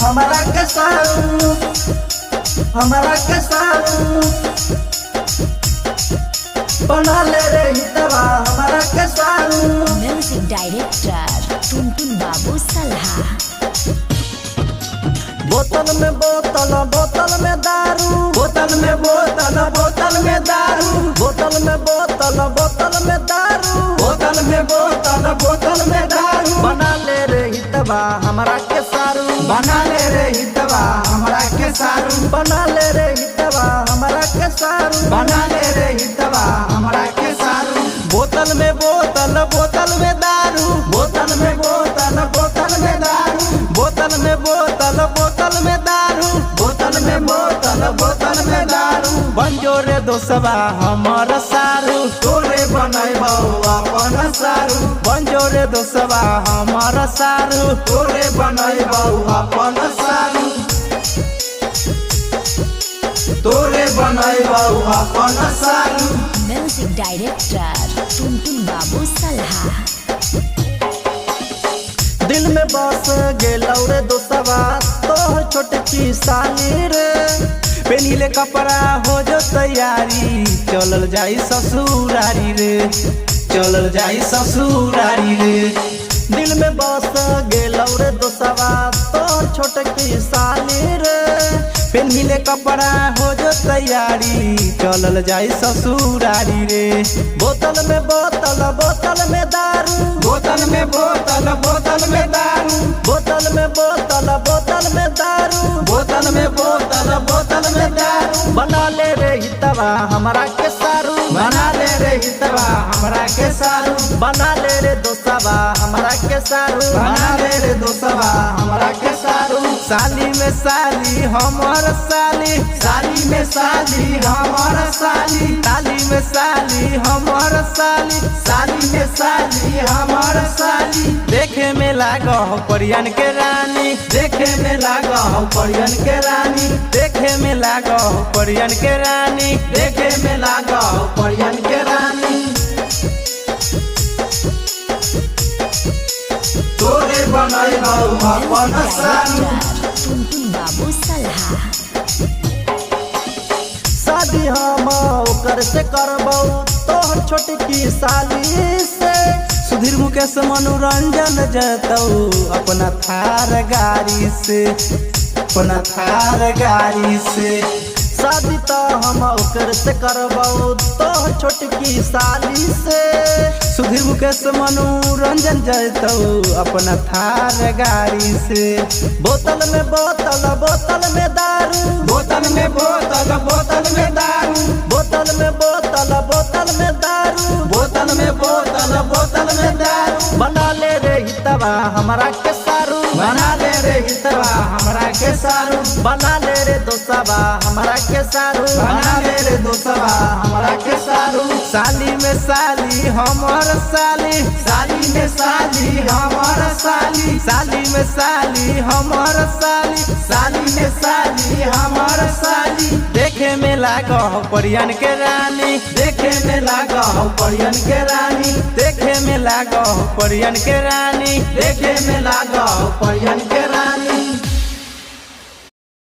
हमारा के सारू, हमारा के सारू बना ले रे हितवा हमारा के सारू। म्यूजिक डायरेक्टर टुनटुन बाबू सलहा। बोतल में बोतल, बोतल में दारू, बोतल में बोतल, बोतल में दारू, बोतल में बोतल, बोतल में दारू, बोतल में बोतल, बोतल में दारू बना ले रे हितवा हमारा के सारू, बना ले रे हितवा हमारा के सारू, बना ले रे हितवा हमारा के सारू, बना ले रे हितवा हमारा के सारू। बोतल में बोतल, बोतल में दारू, बोतल में बोतल, बोतल में दारू, बोतल में बोतल, बोतल में दारू, बोतल में बोतल, बोतल में दारू बंजो रे दोस्तवा हमर सारू, तोरे बनैबौ अपन सारू, बंजो रे दोस्तवा हमर सारू, तोरे बनैबौ अपन सारू, तोरे बनैबौ अपन सारू। म्यूजिक डायरेक्टर टुनटुन बाबू सलहा। दिल में बस गेलौ रे दोस्तवा तोहर छोटकी साली रे, पेनिले कपड़ा हो जो तैयारी चलल जाई ससुरारी रे, चलल जाई ससुरारी रे। दिल में बस गेलौ रे दोस्तवा तोहर छोटकी साली रे, पेनिले कपड़ा हो जो तैयारी चलल जाई ससुरारी रे। बोतल में बोतल, बोतल में दारू, बोतल में बोतल, बोतल में दारू, बोतल में बोतल, बोतल में दारू, बोतल में बोतल, बोतल में दारू बना ले रे हितवा हमारा के सारू, बना ले रे हितवा हमारा के सारू, बना ले रे दोस्तवा हमारा के सारू, बना ले रे दोस्तवा हमारा के सारू। साली में साली हमर साली, साली में साली हमर साली, साली में साली हमर साली, साली में साली हमर साली देखे में लागो परियन के रानी, देखे में लागो परियन के रानी, देखे में लागो परियन के रानी, देखे में लागो परियन के रानी। तोरे बनैबौ अपन सारू। टुनटुन बाबू सलहा। शादी हम ओकर से करबौ तोहर छोटकी साली से, सुधीर मुकेश मनोरंजन जतौ अपना थार गाड़ी से, अपना थार गाड़ी से। शादी तो हम ओकर से करबौ तोहर छोटकी साली से, सुधीर मुकेश मनोरंजन जतौ अपना थार गाड़ी से। बोतल में बोतल, बोतल में दारू, बोतल में बोतल, बोतल में दारू, बोतल में बोतल, बोतल में दारू, बोतल में बोतल, बोतल में दारू बना ले रे हितवा हमारा के सारू, बना ले रे हितवा हमारा के सारू, बना ले रे दोस्तवा हमारा के सारू, बना ले रे दोस्तवा हमारा के सारू। साली में साली हमर साली, साली में साली हमर साली, साली में साली हमर साली, साली में साली हमर साली देखे में लागो परियन के रानी, देखे में लागो परियन के रानी, देखे में लागो परियन के रानी, देखे में लागो परियन के रानी।